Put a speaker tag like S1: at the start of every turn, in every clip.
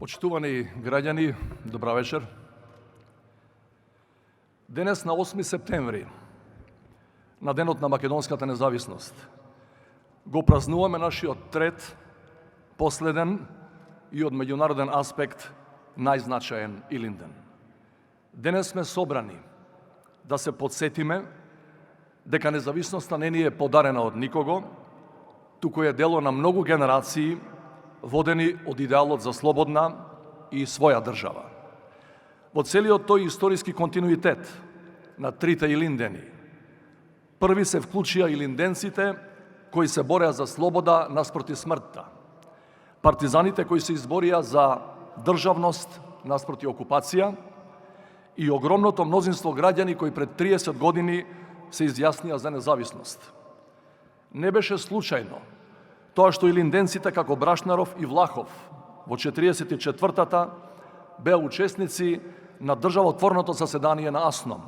S1: Почитувани граѓани, добра вечер. Денес на 8 септември, на денот на македонската независност, го празнуваме нашиот трет, последен и од меѓународен аспект најзначаен Илинден. Денес сме собрани да се подсетиме дека независноста не ни е подарена од никого, туку е дело на многу генерации водени од идеалот за слободна и своја држава. Во целиот тој историски континуитет на трите Илиндени, први се вклучија илинденците кои се бореа за слобода наспроти смртта, партизаните кои се изборија за државност наспроти окупација и огромното мнозинство граѓани кои пред 30 години се изјаснија за независност. Не беше случајно тоа што илинденците како Брашнаров и Влахов во 44-тата беа учесници на државотворното заседание на АСНОМ.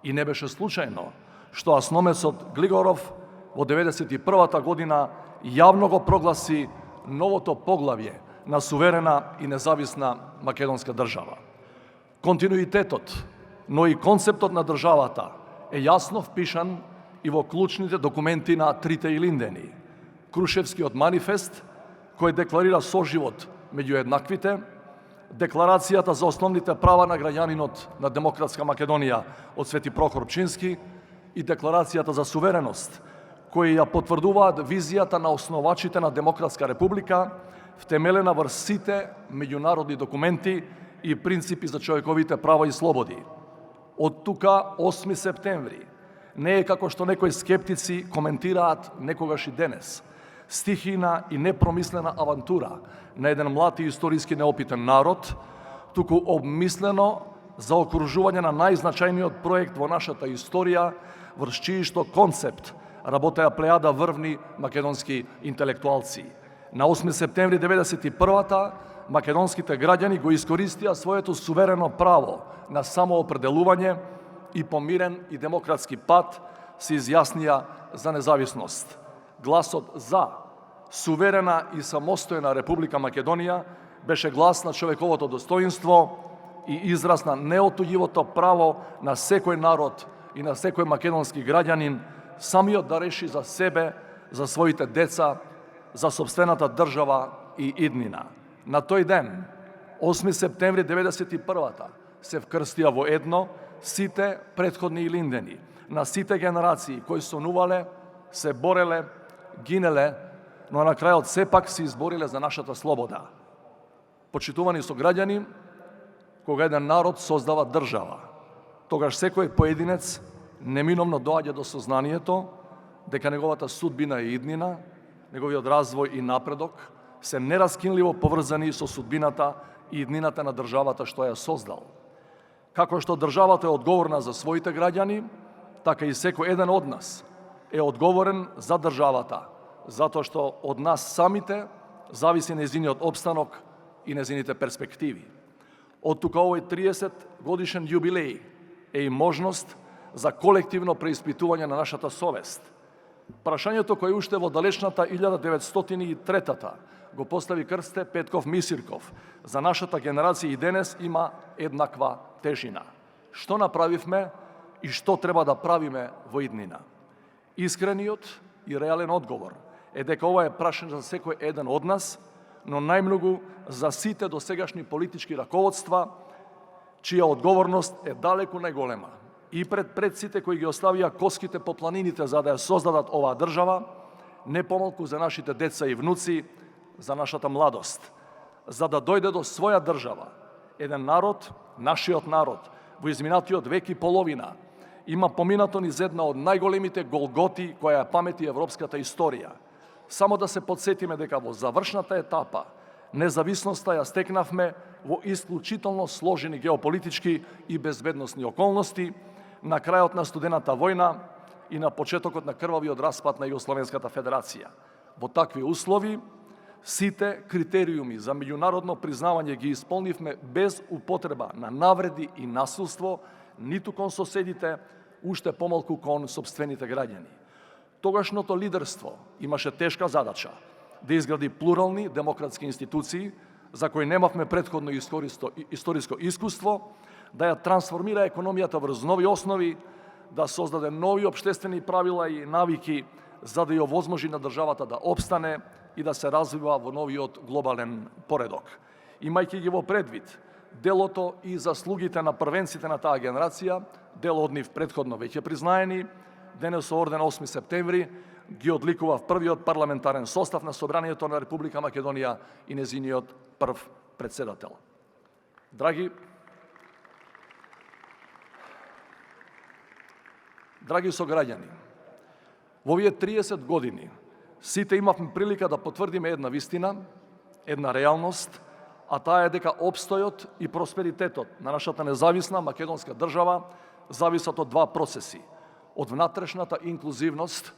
S1: И не беше случајно што асномецот Глигоров во 91-та година јавно го прогласи новото поглавје на суверена и независна македонска држава. Континуитетот, но и концептот на државата е јасно впишан и во клучните документи на трите Илиндени. Крушевскиот манифест, кој декларира соживот меѓу еднаквите, Декларацијата за основните права на граѓанинот на Демократска Македонија од Свети Прохор Пчински и Декларацијата за сувереност, кои ја потврдуваат визијата на основачите на Демократска република, втемелена врз сите меѓународни документи и принципи за човековите права и слободи. Од тука 8 септември не е како што некои скептици коментираат некогаш и денес, стихина и непромислена авантура на еден млад и историски неопитен народ, туку обмислено заокружување на најзначајниот проект во нашата историја, врз чиј што концепт работеа плејада врвни македонски интелектуалци. На 8 септември 91-та македонските граѓани го искористија своето суверено право на самоопределување и по мирен и демократски пат се изјаснија за независност. Гласот за суверена и самостојна Република Македонија беше глас на човековото достоинство и израз на неотуѓивото право на секој народ и на секој македонски граѓанин самиот да реши за себе, за своите деца, за сопствената држава и иднина. На тој ден, 8 септември 91-та, се вкрстија во едно сите претходни Илиндени, на сите генерации кои сонувале, се бореле, гинеле, но на крајот сепак се избориле за нашата слобода. Почитувани сограѓани, кога еден народ создава држава, тогаш секој поединец неминовно доаѓа до сознанието дека неговата судбина и иднина, неговиот развој и напредок се нераскинливо поврзани со судбината и иднината на државата што ја создал. Како што државата е одговорна за своите граѓани, така и секој еден од нас е одговорен за државата, затоа што од нас самите зависи нејзиниот опстанок и нејзините перспективи. Од тука овој 30 годишен јубилеј е и можност за колективно преиспитување на нашата совест. Прашањето кое уште во далечната 1903-та го постави Крсте Петков Мисирков за нашата генерација и денес има еднаква тежина. Што направивме и што треба да правиме во иднина? Искрениот и реален одговор е дека ова е прашање за секој еден од нас, но најмногу за сите досегашни политички раководства, чија одговорност е далеку најголема. И пред предците кои ги оставија коските по планините за да ја создадат оваа држава, не помалку за нашите деца и внуци, за нашата младост, за да дојде до своја држава. Еден народ, нашиот народ, во изминатиот век и половина, има поминато низ една од најголемите голготи која ја памети европската историја. Само да се подсетиме дека во завршната етапа независноста ја стекнавме во исклучително сложени геополитички и безбедносни околности, на крајот на студената војна и на почетокот на крвавиот распад на Југословенската федерација. Во такви услови, сите критериуми за меѓународно признавање ги исполнивме без употреба на навреди и насилство, ниту кон соседите, уште помалку кон сопствените граѓани. Тогашното лидерство имаше тешка задача да изгради плурални демократски институции за кој немавме претходно историско искуство, да ја трансформира економијата врз нови основи, да создаде нови општествени правила и навики за да ја овозможи на државата да опстане и да се развива во новиот глобален поредок. Имајќи ги во предвид делото и заслугите на првенците на таа генерација, дел од нив претходно веќе признаени, денес со орден 8 септември ги одликува првиот парламентарен состав на Собранието на Република Македонија и незиниот прв председател. Драги сограѓани, во овие 30 години сите имавме прилика да потврдиме една вистина, една реалност, а таа е дека обстојот и просперитетот на нашата независна македонска држава зависат од два процеси: од внатрешната инклузивност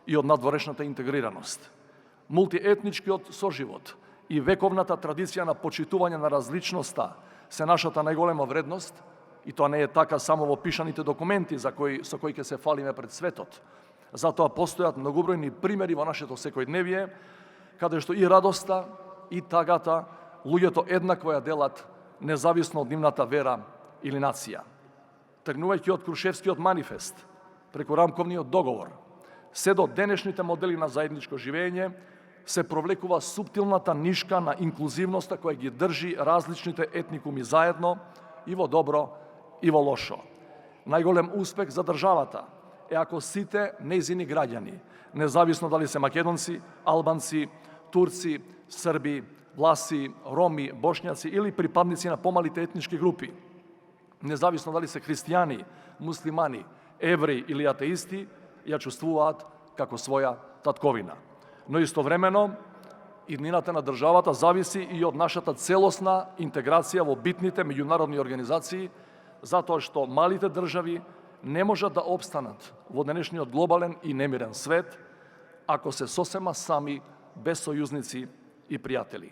S1: и од надворешната интегрираност. Мултиетничкиот соживот и вековната традиција на почитување на различноста се нашата најголема вредност, и тоа не е така само во пишаните документи со кои ќе се фалиме пред светот. Затоа постојат многобројни примери во нашето секојдневие, каде што и радоста, и тагата, луѓето еднакво ја делат, независно од нивната вера или нација. Тргнувајќи од Крушевскиот манифест, преку рамковниот договор, се до денешните модели на заедничко живење, се провлекува суптилната нишка на инклузивноста која ги држи различните етникуми заедно и во добро и во лошо. Најголем успех за државата е ако сите нејзини граѓани, независно дали се македонци, албанци, турци, срби, власи, роми, бошњаци или припадници на помалите етнички групи, независно дали се христијани, муслимани, евреи или атеисти, ја чувствуваат како своја татковина. Но истовремено, иднината на државата зависи и од нашата целосна интеграција во битните меѓународни организации, затоа што малите држави не можат да опстанат во денешниот глобален и немирен свет, ако се сосема сами, без сојузници и пријатели.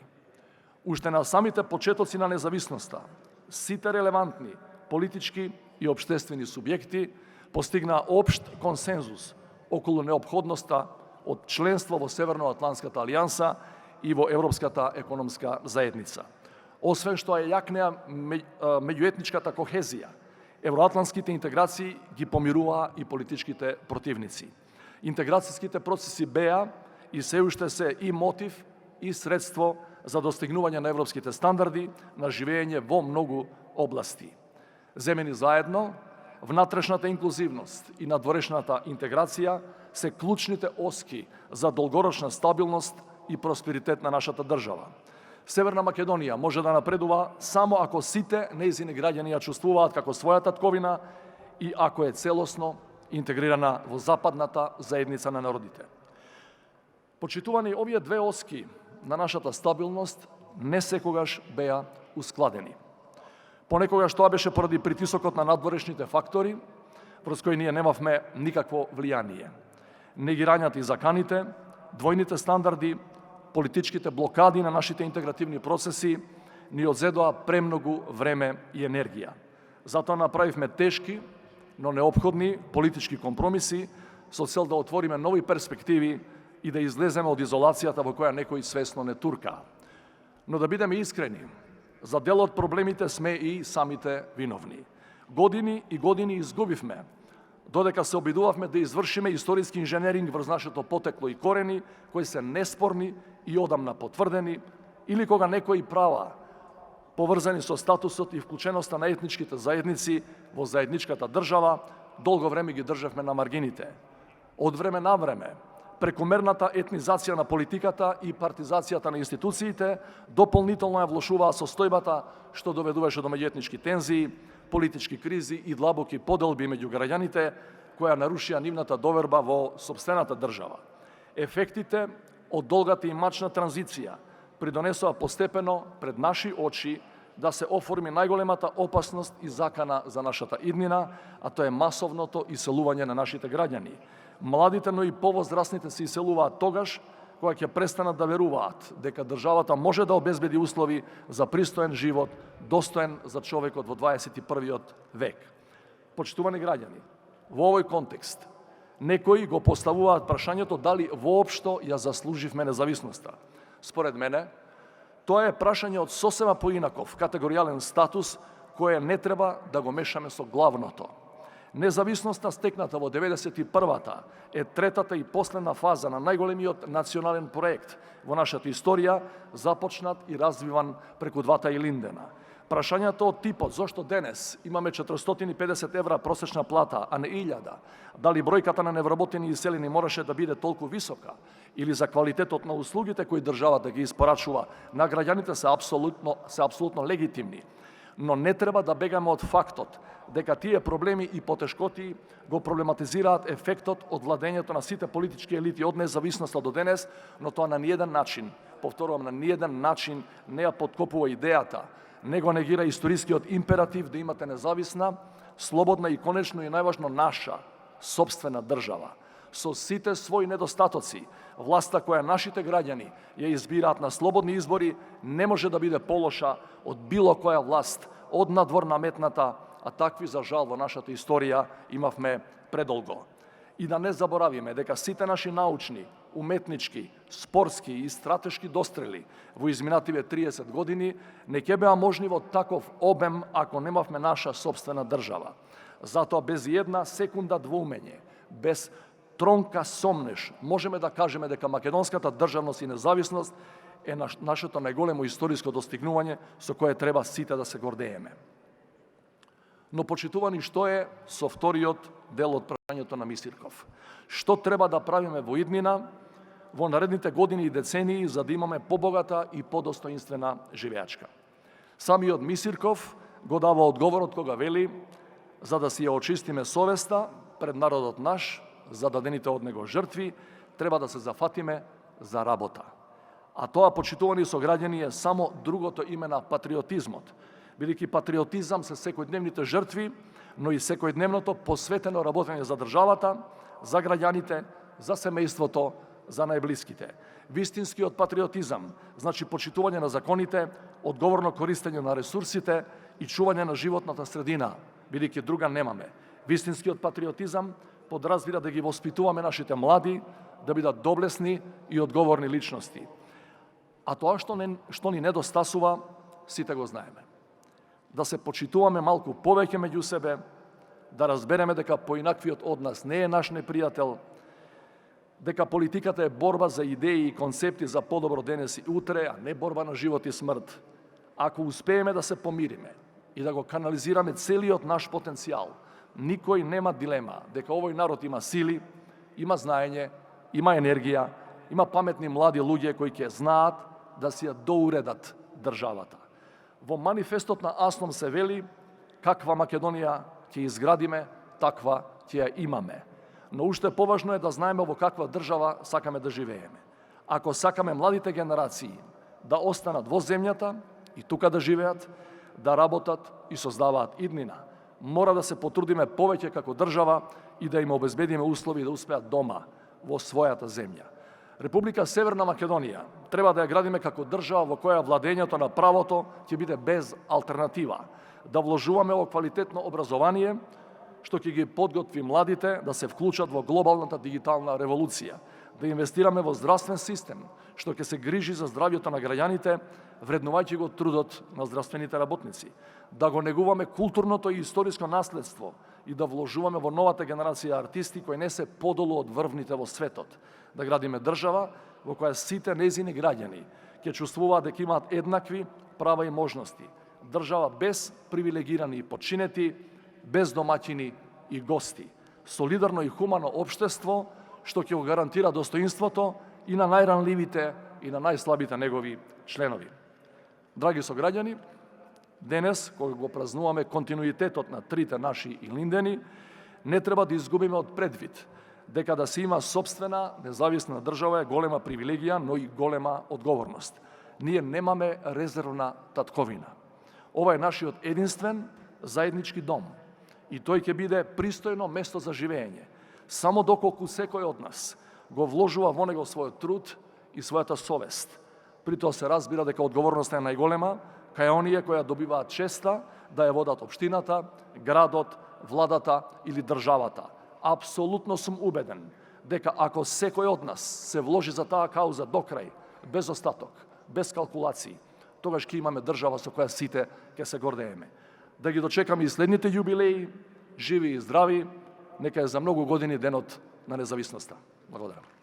S1: Уште на самите почетоци на независноста, сите релевантни политички и општествени субјекти постигнаа општ консензус околу неопходноста од членство во Северноатлантската алијанса и во Европската економска заедница. Освен што ја јакнеа меѓуетничката кохезија, евроатлантските интеграции ги помируваа и политичките противници. Интеграцијските процеси беа и се уште се и мотив и средство за достигнување на европските стандарди на живење во многу области. Земени заедно, внатрешната инклузивност и надворешната интеграција се клучните оски за долгорочна стабилност и просперитет на нашата држава. Северна Македонија може да напредува само ако сите нејзини граѓани ја чувствуваат како своја татковина и ако е целосно интегрирана во западната заедница на народите. Почитувани, овие две оски на нашата стабилност не секогаш беа ускладени. Понекогаш тоа беше поради притисокот на надворешните фактори, врз кои ние немавме никакво влијание. Негирањата и заканите, двојните стандарди, политичките блокади на нашите интегративни процеси ни одзедоа премногу време и енергија. Затоа направивме тешки, но неопходни политички компромиси со цел да отвориме нови перспективи и да излеземе од изолацијата во која некои свесно не туркаа. Но да бидеме искрени, за дел од проблемите сме и самите виновни. Години и години изгубивме, додека се обидувавме да извршиме историски инженеринг врз нашето потекло и корени, кои се неспорни и одамна потврдени, или кога некои права, поврзани со статусот и вклученоста на етничките заедници во заедничката држава, долго време ги државме на маргините. Од време на време, прекомерната етнизација на политиката и партизацијата на институциите дополнително ја влошуваа состојбата, што доведуваше до меѓуетнички тензии, политички кризи и длабоки поделби меѓу граѓаните, која нарушија нивната доверба во сопствената држава. Ефектите од долгата и мачна транзиција придонесоа постепено пред наши очи да се оформи најголемата опасност и закана за нашата иднина, а тоа е масовното иселување на нашите граѓани. Младите, но и повозрастните се иселуваат тогаш кога ќе престанат да веруваат дека државата може да обезбеди услови за пристоен живот, достоен за човекот во 21. век. Почитувани граѓани, во овој контекст некои го поставуваат прашањето дали воопшто ја заслуживме независноста. Според мене, Тоа е прашање од сосема поинаков категоријален статус кое не треба да го мешаме со главното. Независноста стекната во 91-та е третата и последна фаза на најголемиот национален проект во нашата историја, започнат и развиван преку двата Илиндена. Прашањето од типот зошто денес имаме 450 евра просечна плата, а не 1000, дали бројката на невработени иселени мораше да биде толку висока, или за квалитетот на услугите кои државата ги испорачува на граѓаните се апсолутно легитимни. Но не треба да бегаме од фактот дека тие проблеми и потешкоти го проблематизираат ефектот од владењето на сите политички елити од независноста до денес, но тоа на ниеден начин, повторувам, на ниеден начин не ја подкопува идејата, не го негира историскиот императив да имате независна, слободна и конечно и најважно наша сопствена држава. Со сите своји недостатоци, власта која нашите граѓани ја избираат на слободни избори не може да биде полоша од било која власт од надвор наметната, а такви за жал во нашата историја имавме предолго. И да не заборавиме дека сите наши научни, уметнички, спортски и стратешки дострели во изминативе 30 години не ќе беа можни во таков обем ако немавме наша сопствена држава. Затоа без една секунда двоумење, без тронка сомнеш, можеме да кажеме дека македонската државност и независност е нашето најголемо историско достигнување со кое треба сите да се гордееме. Но почитувани, што е со вториот дел од прашањето на Мисирков? Што треба да правиме во иднина, во наредните години и децении, за да имаме побогата и подостоинствена живеачка? Самиот Мисирков го дава одговорот кога вели: за да си ја очистиме совеста пред народот наш, за дадените од него жртви, треба да се зафатиме за работа. А тоа, почитувани сограѓани, е само другото име на патриотизмот, бидејќи патриотизам се секојдневните жртви, но и секојдневното посветено работење за државата, за граѓаните, за семејството, за најблиските. Вистинскиот патриотизам значи почитување на законите, одговорно користење на ресурсите и чување на животната средина, бидејќи друга немаме. Вистинскиот патриотизам подразбира да ги воспитуваме нашите млади да бидат доблесни и одговорни личности. А тоа што ни недостасува, сите го знаеме. Да се почитуваме малку повеќе меѓу себе, да разбереме дека поинаквиот од нас не е наш непријател, дека политиката е борба за идеи и концепти за подобро денес и утре, а не борба на живот и смрт. Ако успееме да се помириме и да го канализираме целиот наш потенцијал, никој нема дилема дека овој народ има сили, има знаење, има енергија, има паметни млади луѓе кои ќе знаат да си ја доуредат државата. Во манифестот на Аслом се вели: каква Македонија ќе изградиме, таква ќе ја имаме. Но уште поважно е да знаеме во каква држава сакаме да живееме. Ако сакаме младите генерации да останат во земјата и тука да живеат, да работат и создаваат иднина, мора да се потрудиме повеќе како држава и да им обезбедиме услови да успеат дома, во својата земја. Република Северна Македонија треба да ја градиме како држава во која владењето на правото ќе биде без алтернатива, да вложуваме во квалитетно образование, што ќе ги подготви младите да се вклучат во глобалната дигитална револуција, да инвестираме во здравствен систем, што ќе се грижи за здравјето на граѓаните, вреднувајќи го трудот на здравствените работници, да го негуваме културното и историско наследство и да вложуваме во новата генерација артисти кои не се подолу од врвните во светот, да градиме држава во која сите нејзини граѓани ќе чувствуваат дека имаат еднакви права и можности, држава без привилегирани и подчинети, без домаќини и гости, солидарно и хумано општество што ќе го гарантира достоинството и на најранливите и на најслабите негови членови. Драги сограѓани, денес, кога го празнуваме континуитетот на трите наши Илиндени, не треба да изгубиме од предвид дека да се има сопствена независна држава е голема привилегија, но и голема одговорност. Ние немаме резервна татковина. Ова е нашиот единствен заеднички дом и тој ќе биде пристојно место за живење, само доколку секој од нас го вложува во него својот труд и својата совест. При тоа се разбира дека одговорноста е најголема кај оние кои ја добиваат честа да ја водат општината, градот, владата или државата. Апсолутно сум убеден дека ако секој од нас се вложи за таа кауза до крај, без остаток, без калкулации, тогаш ќе имаме држава со која сите ќе се гордееме. Да ги дочекаме и следните јубилеи, живи и здрави, нека е за многу години денот на независноста. Благодарам.